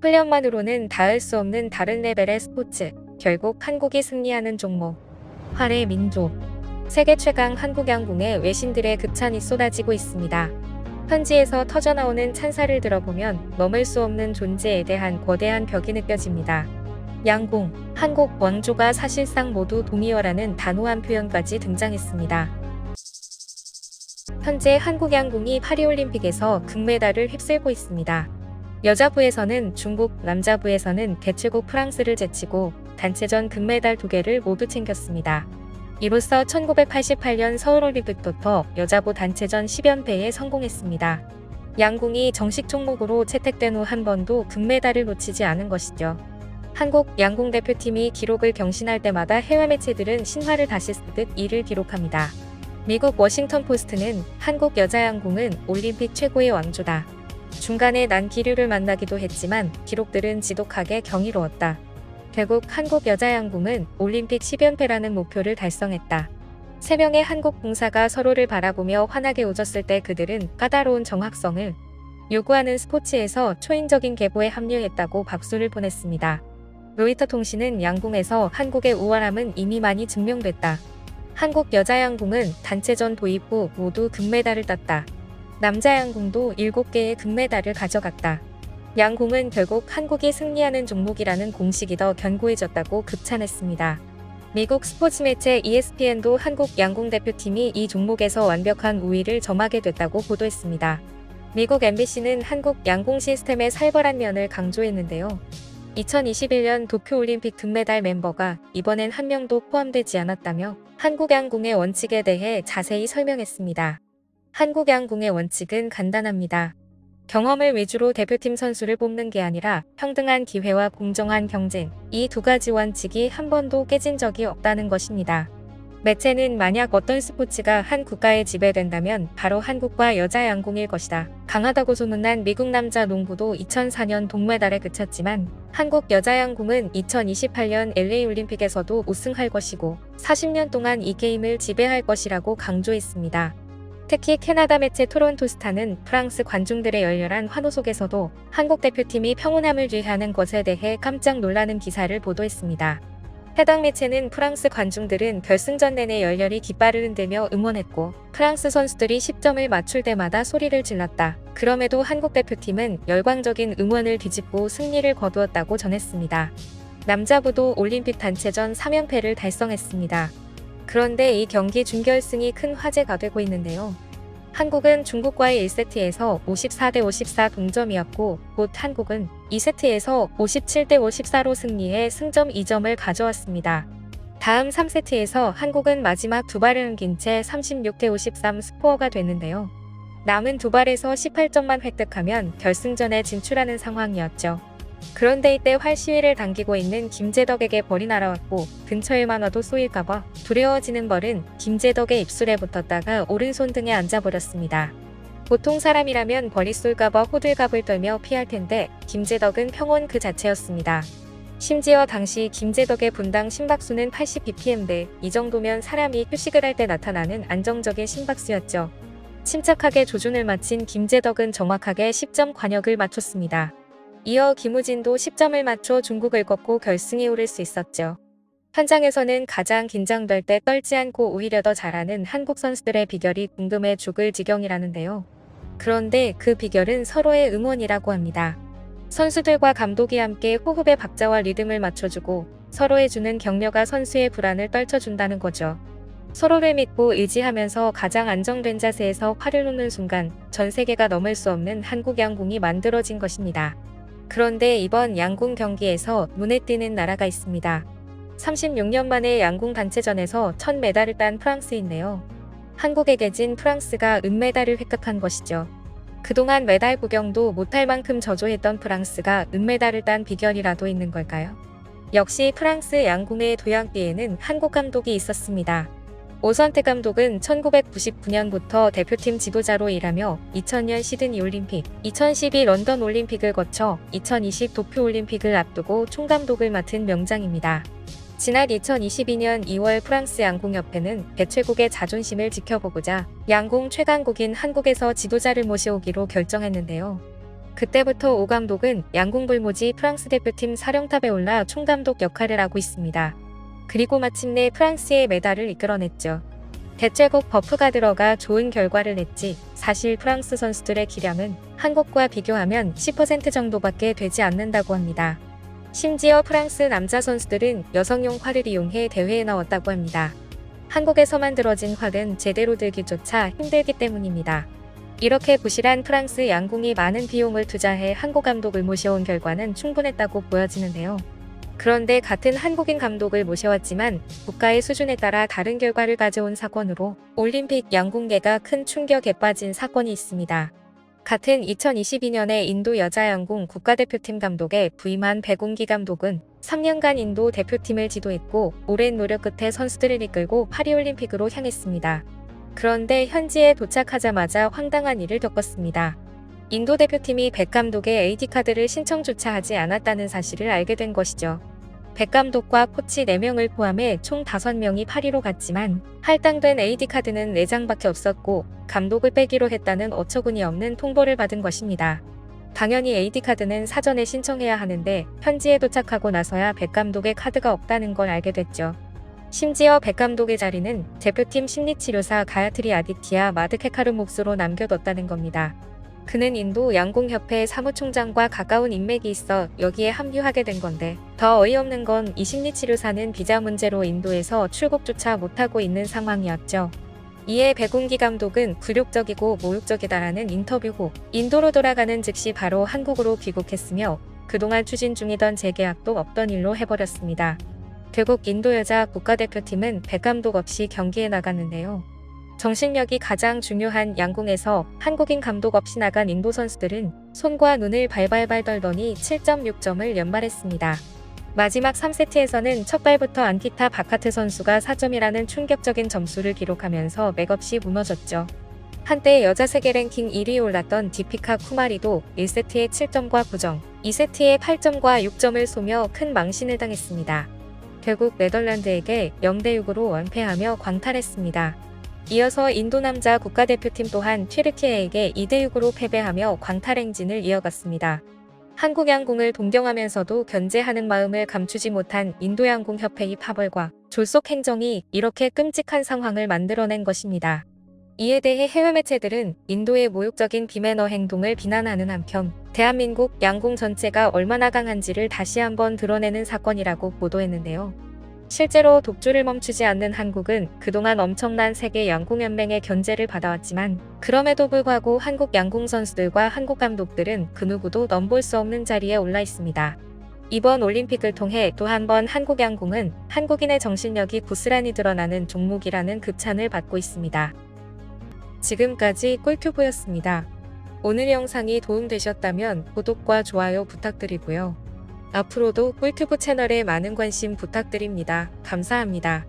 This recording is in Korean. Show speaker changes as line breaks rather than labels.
훈련만으로는 닿을 수 없는 다른 레벨의 스포츠. 결국 한국이 승리하는 종목. 활의 민족. 세계 최강 한국 양궁에 외신들의 극찬이 쏟아지고 있습니다. 현지에서 터져나오는 찬사를 들어보면 넘을 수 없는 존재에 대한 거대한 벽이 느껴집니다. 양궁, 한국 왕조가 사실상 모두 동의어라는 단호한 표현까지 등장했습니다. 현재 한국 양궁이 파리올림픽에서 금메달을 휩쓸고 있습니다. 여자부에서는 중국, 남자부에서는 개최국 프랑스를 제치고 단체전 금메달 2개를 모두 챙겼습니다. 이로써 1988년 서울올림픽부터 여자부 단체전 10연패에 성공했습니다. 양궁이 정식 종목으로 채택된 후 한 번도 금메달을 놓치지 않은 것이죠. 한국 양궁 대표팀이 기록을 경신할 때마다 해외 매체들은 신화를 다시 쓰듯 이를 기록합니다. 미국 워싱턴 포스트는 한국 여자 양궁은 올림픽 최고의 왕조다. 중간에 난 기류를 만나기도 했지만 기록들은 지독하게 경이로웠다. 결국 한국 여자 양궁은 올림픽 10연패라는 목표를 달성했다. 3명의 한국 공사가 서로를 바라보며 환하게 웃었을 때 그들은 까다로운 정확성을 요구하는 스포츠에서 초인적인 계보에 합류했다고 박수를 보냈습니다. 로이터 통신은 양궁에서 한국의 우월함은 이미 많이 증명됐다. 한국 여자 양궁은 단체전 도입 후 모두 금메달을 땄다. 남자 양궁도 7개의 금메달을 가져갔다. 양궁은 결국 한국이 승리하는 종목이라는 공식이 더 견고해졌다고 극찬했습니다. 미국 스포츠 매체 ESPN도 한국 양궁 대표팀이 이 종목에서 완벽한 우위를 점하게 됐다고 보도했습니다. 미국 MBC는 한국 양궁 시스템의 살벌한 면을 강조했는데요. 2021년 도쿄올림픽 금메달 멤버가 이번엔 한 명도 포함되지 않았다며 한국 양궁의 원칙에 대해 자세히 설명했습니다. 한국 양궁의 원칙은 간단합니다. 경험을 위주로 대표팀 선수를 뽑는 게 아니라 평등한 기회와 공정한 경쟁, 이 2가지 원칙이 한 번도 깨진 적이 없다는 것입니다. 매체는 만약 어떤 스포츠가 한 국가에 지배된다면 바로 한국과 여자 양궁일 것이다. 강하다고 소문난 미국 남자 농구도 2004년 동메달에 그쳤지만 한국 여자 양궁은 2028년 LA 올림픽에서도 우승할 것이고 40년 동안 이 게임을 지배할 것이라고 강조했습니다. 특히 캐나다 매체 토론토 스타는 프랑스 관중들의 열렬한 환호 속에서도 한국 대표팀이 평온함을 유지하는 것에 대해 깜짝 놀라는 기사를 보도했습니다. 해당 매체는 프랑스 관중들은 결승전 내내 열렬히 깃발을 흔들며 응원했고 프랑스 선수들이 10점을 맞출 때마다 소리를 질렀다. 그럼에도 한국 대표팀은 열광적인 응원을 뒤집고 승리를 거두었다고 전했습니다. 남자부도 올림픽 단체전 3연패를 달성했습니다. 그런데 이 경기 준결승이 큰 화제가 되고 있는데요. 한국은 중국과의 1세트에서 54대 54 동점이었고 곧 한국은 2세트에서 57대 54로 승리해 승점 2점을 가져왔습니다. 다음 3세트에서 한국은 마지막 2발을 남긴 채 36대 53 스코어가 됐는데요. 남은 2발에서 18점만 획득하면 결승전에 진출하는 상황이었죠. 그런데 이때 활 시위를 당기고 있는 김재덕에게 벌이 날아왔고 근처에만 와도 쏘일까봐 두려워지는 벌은 김재덕의 입술에 붙었다가 오른손 등에 앉아버렸습니다. 보통 사람이라면 벌이 쏠까봐 호들갑을 떨며 피할 텐데 김재덕은 평온 그 자체였습니다. 심지어 당시 김재덕의 분당 심박수는 80bpm대, 이 정도면 사람이 휴식을 할 때 나타나는 안정적인 심박수였죠. 침착하게 조준을 마친 김재덕은 정확하게 10점 관역을 맞췄습니다. 이어 김우진도 10점을 맞춰 중국을 꺾고 결승에 오를 수 있었죠. 현장에서는 가장 긴장될 때 떨지 않고 오히려 더 잘하는 한국 선수들의 비결이 궁금해 죽을 지경이라는데요. 그런데 그 비결은 서로의 응원이라고 합니다. 선수들과 감독이 함께 호흡의 박자와 리듬을 맞춰주고 서로에 주는 격려가 선수의 불안을 떨쳐준다는 거죠. 서로를 믿고 의지하면서 가장 안정된 자세에서 활을 놓는 순간 전 세계가 넘을 수 없는 한국 양궁이 만들어진 것입니다. 그런데 이번 양궁 경기에서 눈에 띄는 나라가 있습니다. 36년 만에 양궁 단체전에서 첫 메달을 딴 프랑스인데요. 한국에게 진 프랑스가 은메달을 획득한 것이죠. 그동안 메달 구경도 못할 만큼 저조했던 프랑스가 은메달을 딴 비결이라도 있는 걸까요? 역시 프랑스 양궁의 도약뒤에는 한국 감독이 있었습니다. 오선택 감독은 1999년부터 대표팀 지도자로 일하며 2000년 시드니 올림픽, 2012 런던 올림픽을 거쳐 2020 도쿄 올림픽을 앞두고 총감독을 맡은 명장입니다. 지난 2022년 2월 프랑스 양궁협회는 개최국의 자존심을 지켜보고자 양궁 최강국인 한국에서 지도자를 모셔오기로 결정했는데요. 그때부터 오 감독은 양궁불모지 프랑스 대표팀 사령탑에 올라 총감독 역할을 하고 있습니다. 그리고 마침내 프랑스의 메달을 이끌어냈죠. 대체국 버프가 들어가 좋은 결과를 냈지 사실 프랑스 선수들의 기량은 한국과 비교하면 10% 정도밖에 되지 않는다고 합니다. 심지어 프랑스 남자 선수들은 여성용 활을 이용해 대회에 나왔다고 합니다. 한국에서 만들어진 활은 제대로 들기조차 힘들기 때문입니다. 이렇게 부실한 프랑스 양궁이 많은 비용을 투자해 한국 감독을 모셔온 결과는 충분했다고 보여지는데요. 그런데 같은 한국인 감독을 모셔왔지만 국가의 수준에 따라 다른 결과를 가져온 사건으로 올림픽 양궁계가 큰 충격에 빠진 사건이 있습니다. 같은 2022년에 인도 여자 양궁 국가대표팀 감독에 부임한 백운기 감독은 3년간 인도 대표팀을 지도했고 오랜 노력 끝에 선수들을 이끌고 파리올림픽으로 향했습니다. 그런데 현지에 도착하자마자 황당한 일을 겪었습니다. 인도 대표팀이 백 감독의 AD카드를 신청조차 하지 않았다는 사실을 알게 된 것이죠. 백 감독과 코치 4명을 포함해 총 5명이 파리로 갔지만 할당된 AD카드는 4장밖에 없었고 감독을 빼기로 했다는 어처구니 없는 통보를 받은 것입니다. 당연히 AD카드는 사전에 신청해야 하는데 현지에 도착하고 나서야 백 감독의 카드가 없다는 걸 알게 됐죠. 심지어 백 감독의 자리는 대표팀 심리치료사 가야트리 아디티아 마드케카르 몫으로 남겨뒀다는 겁니다. 그는 인도 양궁협회 사무총장과 가까운 인맥이 있어 여기에 합류하게 된 건데 더 어이없는 건 이 심리치료사는 비자 문제로 인도에서 출국조차 못하고 있는 상황이었죠. 이에 백운기 감독은 굴욕적이고 모욕적이다라는 인터뷰 후 인도로 돌아가는 즉시 바로 한국으로 귀국했으며 그동안 추진 중이던 재계약도 없던 일로 해버렸습니다. 결국 인도 여자 국가대표팀은 백 감독 없이 경기에 나갔는데요. 정신력이 가장 중요한 양궁에서 한국인 감독 없이 나간 인도 선수들은 손과 눈을 발발발 떨더니 7.6점을 연말했습니다. 마지막 3세트에서는 첫 발부터 안키타 바카트 선수가 4점이라는 충격적인 점수를 기록하면서 맥없이 무너졌죠. 한때 여자 세계 랭킹 1위에 올랐던 디피카 쿠마리도 1세트에 7점과 9점, 2세트에 8점과 6점을 쏘며 큰 망신을 당했습니다. 결국 네덜란드에게 0대6으로 완패하며 광탈했습니다. 이어서 인도 남자 국가대표팀 또한 튀르키예에게 2대6으로 패배하며 광탈 행진을 이어갔습니다. 한국 양궁을 동경하면서도 견제하는 마음을 감추지 못한 인도 양궁협회의 파벌과 졸속 행정이 이렇게 끔찍한 상황을 만들어낸 것입니다. 이에 대해 해외 매체들은 인도의 모욕적인 비매너 행동을 비난하는 한편 대한민국 양궁 전체가 얼마나 강한지를 다시 한번 드러내는 사건이라고 보도했는데요. 실제로 독주를 멈추지 않는 한국은 그동안 엄청난 세계 양궁연맹의 견제를 받아왔지만 그럼에도 불구하고 한국 양궁 선수들과 한국 감독들은 그 누구도 넘볼 수 없는 자리에 올라 있습니다. 이번 올림픽을 통해 또 한 번 한국 양궁은 한국인의 정신력이 부스란히 드러나는 종목이라는 극찬을 받고 있습니다. 지금까지 꿀튜브였습니다. 오늘 영상이 도움되셨다면 구독과 좋아요 부탁드리고요. 앞으로도 꿀튜브 채널에 많은 관심 부탁드립니다. 감사합니다.